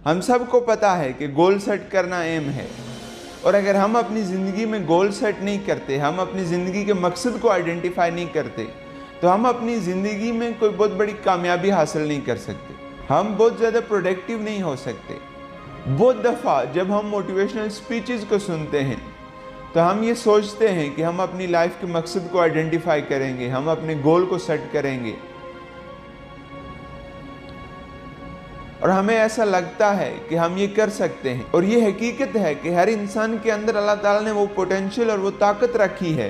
ہم سب کو پتا ہے کہ گول سیٹ کرنا ایم ہے، اور اگر ہم اپنی زندگی میں گول سیٹ نہیں کرتے، ہم اپنی زندگی کے مقصد کو آئیڈینٹیفائی نہیں کرتے، تو ہم اپنی زندگی میں کوئی بہت بڑی کامیابی حاصل نہیں کر سکتے، ہم بہت زیادہ پروڈکٹیو نہیں ہو سکتے۔ بہت دفعہ جب ہم موٹیویشنل سپیچز کو سنتے ہیں تو ہم یہ سوچتے ہیں کہ ہم اپنی لائف کے مقصد کو آئیڈینٹیفائی کریں گے، ہم اپنے گول کو سیٹ کریں گے، اور ہمیں ایسا لگتا ہے کہ ہم یہ کر سکتے ہیں۔ اور یہ حقیقت ہے کہ ہر انسان کے اندر اللہ تعالیٰ نے وہ پوٹینشل اور وہ طاقت رکھی ہے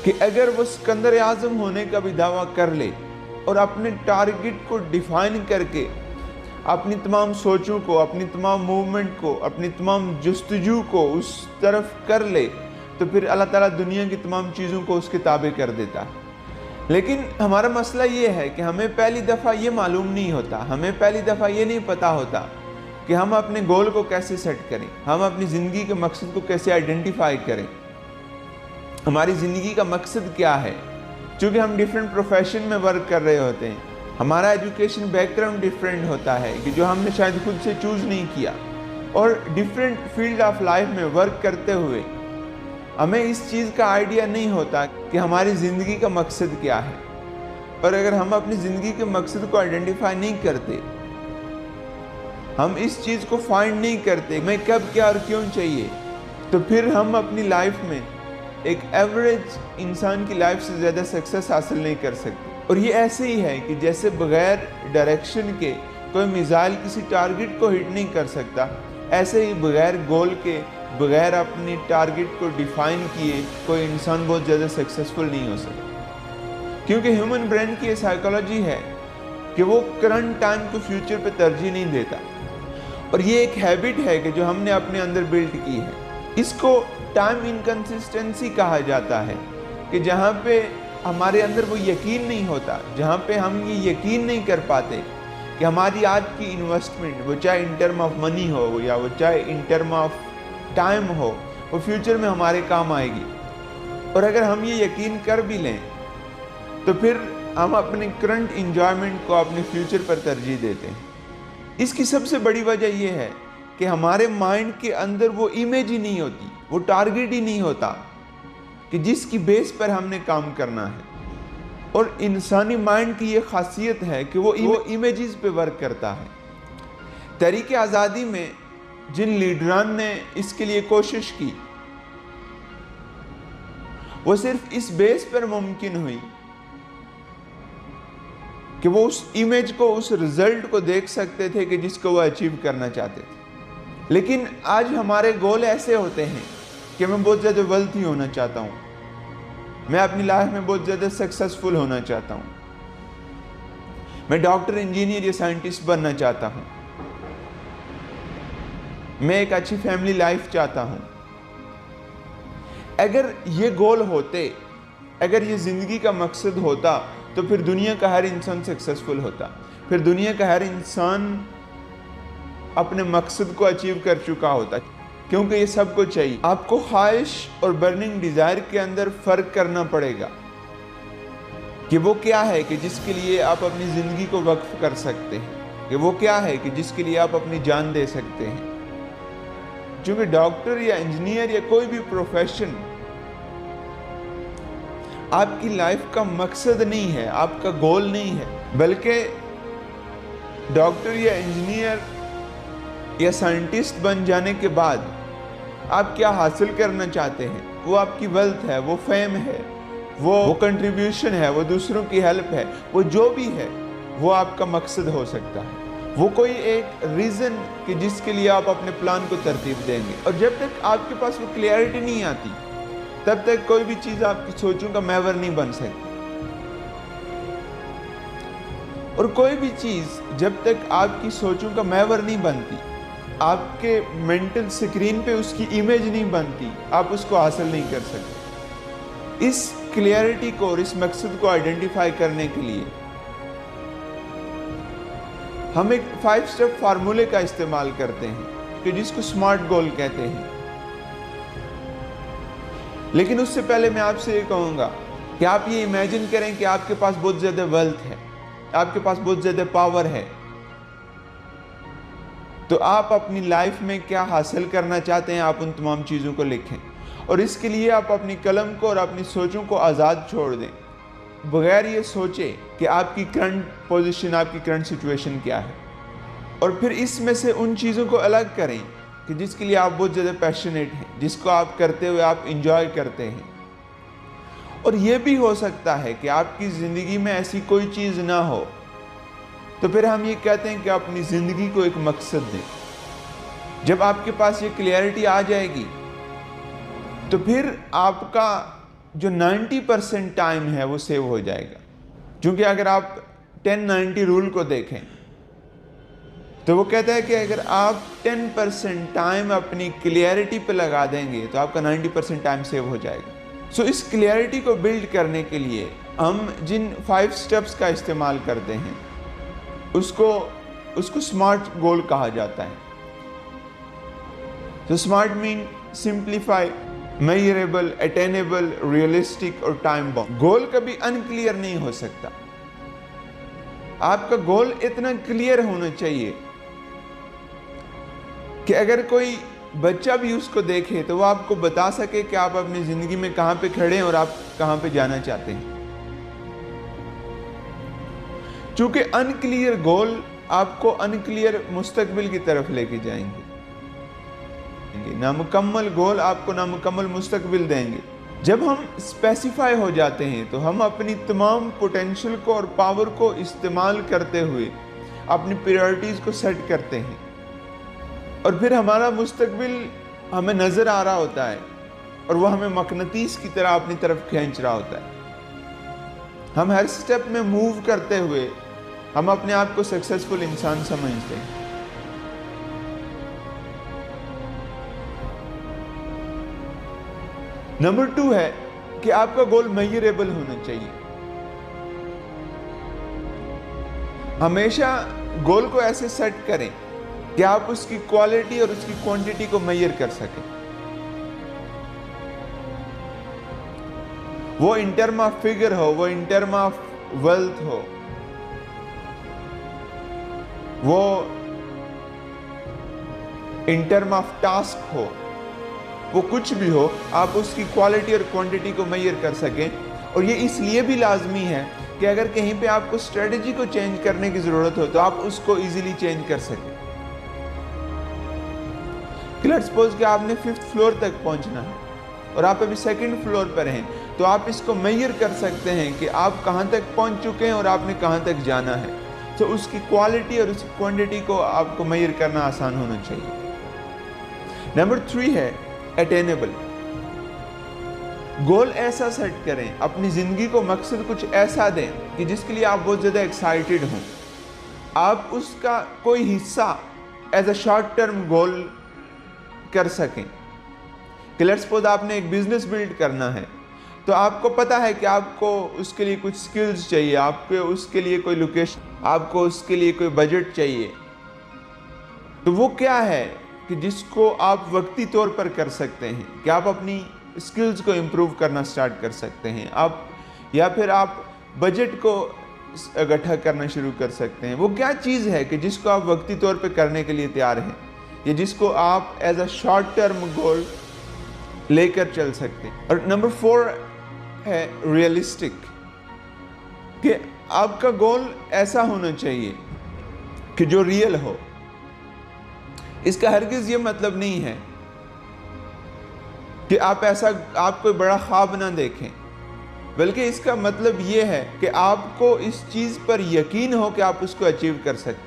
کہ اگر وہ سکندر اعظم ہونے کا بھی دعویٰ کر لے اور اپنے ٹارگٹ کو ڈیفائن کر کے اپنی تمام سوچوں کو، اپنی تمام موومنٹ کو، اپنی تمام جستجو کو اس طرف کر لے، تو پھر اللہ تعالیٰ دنیا کی تمام چیزوں کو اس کے تابع کر دیتا ہے۔ لیکن ہمارا مسئلہ یہ ہے کہ ہمیں پہلی دفعہ یہ معلوم نہیں ہوتا، ہمیں پہلی دفعہ یہ نہیں پتا ہوتا کہ ہم اپنے گول کو کیسے سیٹ کریں، ہم اپنی زندگی کے مقصد کو کیسے آئیڈینٹیفائی کریں، ہماری زندگی کا مقصد کیا ہے۔ چونکہ ہم ڈیفرنٹ پروفیشن میں ورک کر رہے ہوتے ہیں، ہمارا ایجوکیشن بیک گراؤنڈ ڈیفرنٹ ہوتا ہے کہ جو ہم نے شاید خود سے چوز نہیں کیا، اور ڈیفرنٹ فیلڈ آف لائف میں ورک کرتے ہوئے ہمیں اس چیز کا آئیڈیا نہیں ہوتا کہ ہماری زندگی کا مقصد کیا ہے۔ اور اگر ہم اپنی زندگی کے مقصد کو آئیڈینٹیفائی نہیں کرتے، ہم اس چیز کو فائنڈ نہیں کرتے میں کب کیا اور کیوں چاہیے، تو پھر ہم اپنی لائف میں ایک ایوریج انسان کی لائف سے زیادہ سکسس حاصل نہیں کر سکتے۔ اور یہ ایسے ہی ہے کہ جیسے بغیر ڈائریکشن کے کوئی میزائل کسی ٹارگٹ کو ہٹ نہیں کر سکتا، ایسے ہی بغیر گول کے، بغیر اپنی ٹارگٹ کو ڈیفائن کیے کوئی انسان بہت زیادہ سکسسفل نہیں ہو سکتا۔ کیونکہ ہیومن برین کی یہ سائیکالوجی ہے کہ وہ کرنٹ ٹائم کو فیوچر پہ ترجیح نہیں دیتا، اور یہ ایک ہیبٹ ہے کہ جو ہم نے اپنے اندر بلڈ کی ہے۔ اس کو ٹائم انکنسسٹنسی کہا جاتا ہے، کہ جہاں پہ ہمارے اندر وہ یقین نہیں ہوتا، جہاں پہ ہم یہ یقین نہیں کر پاتے کہ ہماری آج کی انویسٹمنٹ، وہ چاہے ان ٹرم آف منی ہو یا وہ چاہے ان ٹرم آف ٹائم ہو، وہ فیوچر میں ہمارے کام آئے گی۔ اور اگر ہم یہ یقین کر بھی لیں تو پھر ہم اپنے کرنٹ انجوائمنٹ کو اپنے فیوچر پر ترجیح دیتے ہیں۔ اس کی سب سے بڑی وجہ یہ ہے کہ ہمارے مائنڈ کے اندر وہ امیج ہی نہیں ہوتی، وہ ٹارگٹ ہی نہیں ہوتا کہ جس کی بیس پر ہم نے کام کرنا ہے۔ اور انسانی مائنڈ کی یہ خاصیت ہے کہ وہ امیجز پہ ورک کرتا ہے۔ تحریک آزادی میں جن لیڈران نے اس کے لیے کوشش کی، وہ صرف اس بیس پر ممکن ہوئی کہ وہ اس امیج کو، اس رزلٹ کو دیکھ سکتے تھے کہ جس کو وہ اچیو کرنا چاہتے تھے۔ لیکن آج ہمارے گول ایسے ہوتے ہیں کہ میں بہت زیادہ ویلتھی ہونا چاہتا ہوں، میں اپنی لائف میں بہت زیادہ سکسسفل ہونا چاہتا ہوں، میں ڈاکٹر، انجینئر یا سائنٹسٹ بننا چاہتا ہوں، میں ایک اچھی فیملی لائف چاہتا ہوں۔ اگر یہ گول ہوتے، اگر یہ زندگی کا مقصد ہوتا، تو پھر دنیا کا ہر انسان سکسسفل ہوتا، پھر دنیا کا ہر انسان اپنے مقصد کو اچیو کر چکا ہوتا، کیونکہ یہ سب کو چاہیے۔ آپ کو خواہش اور برننگ ڈیزائر کے اندر فرق کرنا پڑے گا کہ وہ کیا ہے کہ جس کے لیے آپ اپنی زندگی کو وقف کر سکتے ہیں، کہ وہ کیا ہے کہ جس کے لیے آپ اپنی جان دے سکتے ہیں۔ چونکہ ڈاکٹر یا انجینئر یا کوئی بھی پروفیشن آپ کی لائف کا مقصد نہیں ہے، آپ کا گول نہیں ہے، بلکہ ڈاکٹر یا انجینئر یا سائنٹسٹ بن جانے کے بعد آپ کیا حاصل کرنا چاہتے ہیں، وہ آپ کی ویلتھ ہے، وہ فیم ہے، وہ کنٹریبیوشن ہے، وہ دوسروں کی ہیلپ ہے، وہ جو بھی ہے وہ آپ کا مقصد ہو سکتا ہے۔ وہ کوئی ایک ریزن کہ جس کے لیے آپ اپنے پلان کو ترتیب دیں گے۔ اور جب تک آپ کے پاس وہ کلیئرٹی نہیں آتی، تب تک کوئی بھی چیز آپ کی سوچوں کا محور نہیں بن سکتی۔ اور کوئی بھی چیز جب تک آپ کی سوچوں کا محور نہیں بنتی، آپ کے مینٹل سکرین پہ اس کی امیج نہیں بنتی، آپ اس کو حاصل نہیں کر سکتے۔ اس کلیئرٹی کو اور اس مقصد کو آئیڈینٹیفائی کرنے کے لیے ہم ایک 5 سٹیپ فارمولے کا استعمال کرتے ہیں کہ جس کو سمارٹ گول کہتے ہیں۔ لیکن اس سے پہلے میں آپ سے یہ کہوں گا کہ آپ یہ امیجن کریں کہ آپ کے پاس بہت زیادہ ویلتھ ہے، آپ کے پاس بہت زیادہ پاور ہے، تو آپ اپنی لائف میں کیا حاصل کرنا چاہتے ہیں، آپ ان تمام چیزوں کو لکھیں، اور اس کے لیے آپ اپنی قلم کو اور اپنی سوچوں کو آزاد چھوڑ دیں، بغیر یہ سوچے کہ آپ کی کرنٹ پوزیشن، آپ کی کرنٹ سچویشن کیا ہے، اور پھر اس میں سے ان چیزوں کو الگ کریں کہ جس کے لیے آپ بہت زیادہ پیشنیٹ ہیں، جس کو آپ کرتے ہوئے آپ انجوائے کرتے ہیں۔ اور یہ بھی ہو سکتا ہے کہ آپ کی زندگی میں ایسی کوئی چیز نہ ہو، تو پھر ہم یہ کہتے ہیں کہ اپنی زندگی کو ایک مقصد دیں۔ جب آپ کے پاس یہ کلیئرٹی آ جائے گی تو پھر آپ کا جو 90% ٹائم ہے وہ سیو ہو جائے گا، چونکہ اگر آپ 10-90 رول کو دیکھیں تو وہ کہتا ہے کہ اگر آپ 10% ٹائم اپنی کلیئرٹی پہ لگا دیں گے تو آپ کا 90% ٹائم سیو ہو جائے گا۔ سو اس کلیئرٹی کو بلڈ کرنے کے لیے ہم جن 5 سٹیپس کا استعمال کرتے ہیں اس کو سمارٹ گول کہا جاتا ہے۔ تو سمارٹ مین سمپلیفائی، میجریبل، اٹینیبل، ریئلسٹک اور ٹائم باؤنڈ۔ گول کبھی انکلیئر نہیں ہو سکتا، آپ کا گول اتنا کلیئر ہونا چاہیے کہ اگر کوئی بچہ بھی اس کو دیکھے تو وہ آپ کو بتا سکے کہ آپ اپنی زندگی میں کہاں پہ کھڑے ہیں اور آپ کہاں پہ جانا چاہتے ہیں۔ چونکہ انکلیئر گول آپ کو انکلیئر مستقبل کی طرف لے کے جائیں گے، نامکمل گول آپ کو نامکمل مستقبل دیں گے۔ جب ہم اسپیسیفائی ہو جاتے ہیں تو ہم اپنی تمام پوٹینشل کو اور پاور کو استعمال کرتے ہوئے اپنی پریورٹیز کو سیٹ کرتے ہیں، اور پھر ہمارا مستقبل ہمیں نظر آ رہا ہوتا ہے اور وہ ہمیں مقناطیس کی طرح اپنی طرف کھینچ رہا ہوتا ہے۔ ہم ہر سٹیپ میں موو کرتے ہوئے ہم اپنے آپ کو سکسیسفل انسان سمجھتے ہیں۔ نمبر 2 ہے کہ آپ کا گول میجریبل ہونا چاہیے۔ ہمیشہ گول کو ایسے سیٹ کریں کہ آپ اس کی کوالٹی اور اس کی کوانٹٹی کو میئر کر سکیں۔ وہ ان ٹرم آف فگر ہو، وہ ان ٹرم آف ویلتھ ہو، وہ ان ٹرم آف ٹاسک ہو، وہ کچھ بھی ہو، آپ اس کی کوالٹی اور کوانٹٹی کو میئر کر سکیں۔ اور یہ اس لیے بھی لازمی ہے کہ اگر کہیں پہ آپ کو اسٹریٹجی کو چینج کرنے کی ضرورت ہو تو آپ اس کو ایزیلی چینج کر سکیں۔ لیٹس سپوز کہ آپ نے 5th فلور تک پہنچنا ہے اور آپ ابھی 2nd فلور پر ہیں، تو آپ اس کو میئر کر سکتے ہیں کہ آپ کہاں تک پہنچ چکے ہیں اور آپ نے کہاں تک جانا ہے۔ تو اس کی کوالٹی اور اس کی کوانٹٹی کو آپ کو میئر کرنا آسان ہونا چاہیے۔ نمبر 3 ہے اٹینیبل۔ گول ایسا سیٹ کریں، اپنی زندگی کو مقصد کچھ ایسا دیں کہ جس کے لیے آپ بہت زیادہ ایکسائٹڈ ہوں، آپ اس کا کوئی حصہ as a short term goal کر سکیں۔ کہ لیٹس سپوز آپ نے ایک بزنس بلڈ کرنا ہے، تو آپ کو پتا ہے کہ آپ کو اس کے لیے کچھ سکلز چاہیے، آپ کو اس کے لیے کوئی لوکیشن، آپ کو اس کے لیے کوئی بجٹ چاہیے۔ تو وہ کیا ہے کہ جس کو آپ وقتی طور پر کر سکتے ہیں، کہ آپ اپنی سکلز کو امپروو کرنا سٹارٹ کر سکتے ہیں، یا پھر آپ بجٹ کو اکٹھا کرنا شروع کر سکتے ہیں۔ وہ کیا چیز ہے کہ جس کو آپ وقتی طور پہ کرنے کے لیے تیار ہیں، یا جس کو آپ as a short term goal لے کر چل سکتے ہیں۔ اور نمبر 4 ہے ریئلسٹک، کہ آپ کا گول ایسا ہونا چاہیے کہ جو ریئل ہو۔ اس کا ہرگز یہ مطلب نہیں ہے کہ آپ کوئی بڑا خواب نہ دیکھیں، بلکہ اس کا مطلب یہ ہے کہ آپ کو اس چیز پر یقین ہو کہ آپ اس کو اچیو کر سکتے ہیں،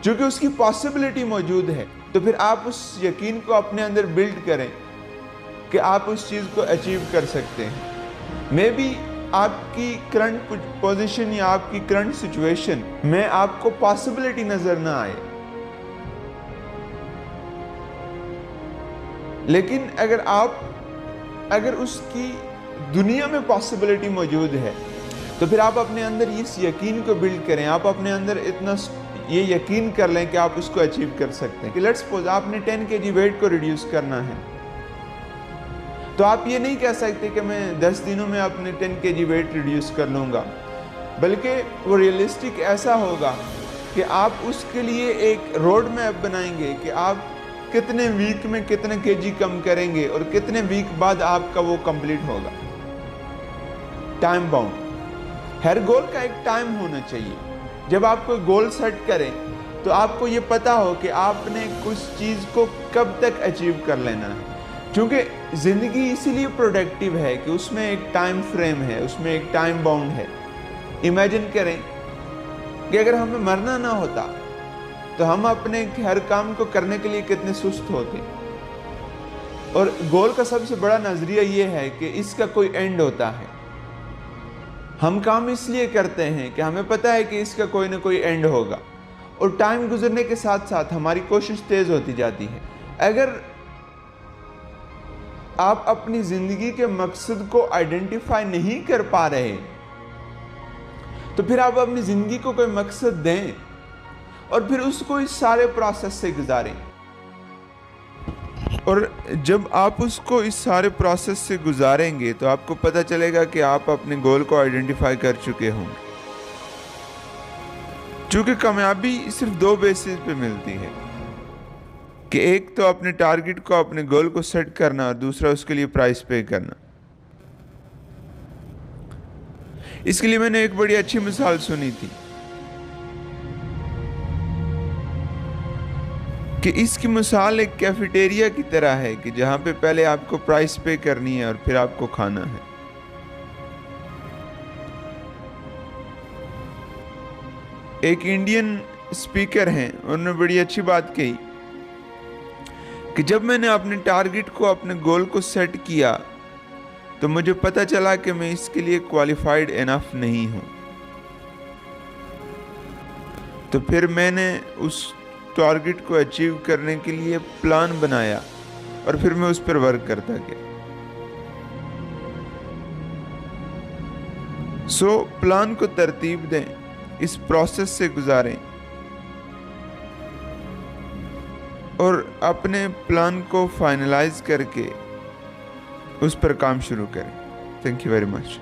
چونکہ اس کی پاسبلٹی موجود ہے۔ تو پھر آپ اس یقین کو اپنے اندر بلڈ کریں کہ آپ اس چیز کو اچیو کر سکتے ہیں۔ مے بی آپ کی کرنٹ پوزیشن یا آپ کی کرنٹ سچویشن میں آپ کو پاسبلٹی نظر نہ آئے، لیکن اگر اس کی دنیا میں پاسبلٹی موجود ہے تو پھر آپ اپنے اندر اس یقین کو بلڈ کریں، آپ اپنے اندر اتنا یہ یقین کر لیں کہ آپ اس کو اچیو کر سکتے ہیں۔ کہ لیٹس سپوز آپ نے 10 kg ویٹ کو ریڈیوس کرنا ہے، تو آپ یہ نہیں کہہ سکتے کہ میں 10 دنوں میں اپنے 10 kg ویٹ ریڈیوس کر لوں گا۔ بلکہ وہ ریئلسٹک ایسا ہوگا کہ آپ اس کے لیے ایک روڈ میپ بنائیں گے کہ آپ کتنے ویک میں کتنے kg کم کریں گے اور کتنے ویک بعد آپ کا وہ کمپلیٹ ہوگا. Time bound. ہر گول کا ایک ٹائم ہونا چاہیے. جب آپ کوئی گول سیٹ کریں تو آپ کو یہ پتا ہو کہ آپ نے کچھ چیز کو کب تک اچیو کر لینا ہے. چونکہ زندگی اسی لیے پروڈکٹیو ہے کہ اس میں ایک ٹائم فریم ہے, اس میں ایک ٹائم باؤنڈ ہے. امیجن کریں کہ اگر ہمیں مرنا نہ ہوتا تو ہم اپنے ہر کام کو کرنے کے لیے کتنے سست ہوتے. اور گول کا سب سے بڑا نظریہ یہ ہے کہ اس کا کوئی اینڈ ہوتا ہے. ہم کام اس لیے کرتے ہیں کہ ہمیں پتہ ہے کہ اس کا کوئی نہ کوئی اینڈ ہوگا, اور ٹائم گزرنے کے ساتھ ساتھ ہماری کوشش تیز ہوتی جاتی ہے. اگر آپ اپنی زندگی کے مقصد کو آئیڈینٹیفائی نہیں کر پا رہے تو پھر آپ اپنی زندگی کو کوئی مقصد دیں اور پھر اس کو اس سارے پروسیس سے گزاریں. اور جب آپ اس کو اس سارے پروسیس سے گزاریں گے تو آپ کو پتہ چلے گا کہ آپ اپنے گول کو آئیڈینٹیفائی کر چکے ہوں گے. چونکہ کامیابی صرف دو بیسز پہ ملتی ہے کہ ایک تو اپنے ٹارگٹ کو, اپنے گول کو سیٹ کرنا, اور دوسرا اس کے لیے پرائس پے کرنا. اس کے لیے میں نے ایک بڑی اچھی مثال سنی تھی کہ اس کی مثال ایک کیفیٹیریا کی طرح ہے کہ جہاں پہ پہلے آپ کو پرائس پے کرنی ہے اور پھر آپ کو کھانا ہے. ایک انڈین اسپیکر ہیں, انہوں نے بڑی اچھی بات کہی کہ جب میں نے اپنے ٹارگٹ کو, اپنے گول کو سیٹ کیا تو مجھے پتہ چلا کہ میں اس کے لیے کوالیفائڈ انف نہیں ہوں. تو پھر میں نے اس ٹارگٹ کو اچیو کرنے کے لیے پلان بنایا اور پھر میں اس پر ورک کرتا گیا. سو پلان کو ترتیب دیں, اس پروسیس سے گزاریں اور اپنے پلان کو فائنلائز کر کے اس پر کام شروع کریں. Thank you very much.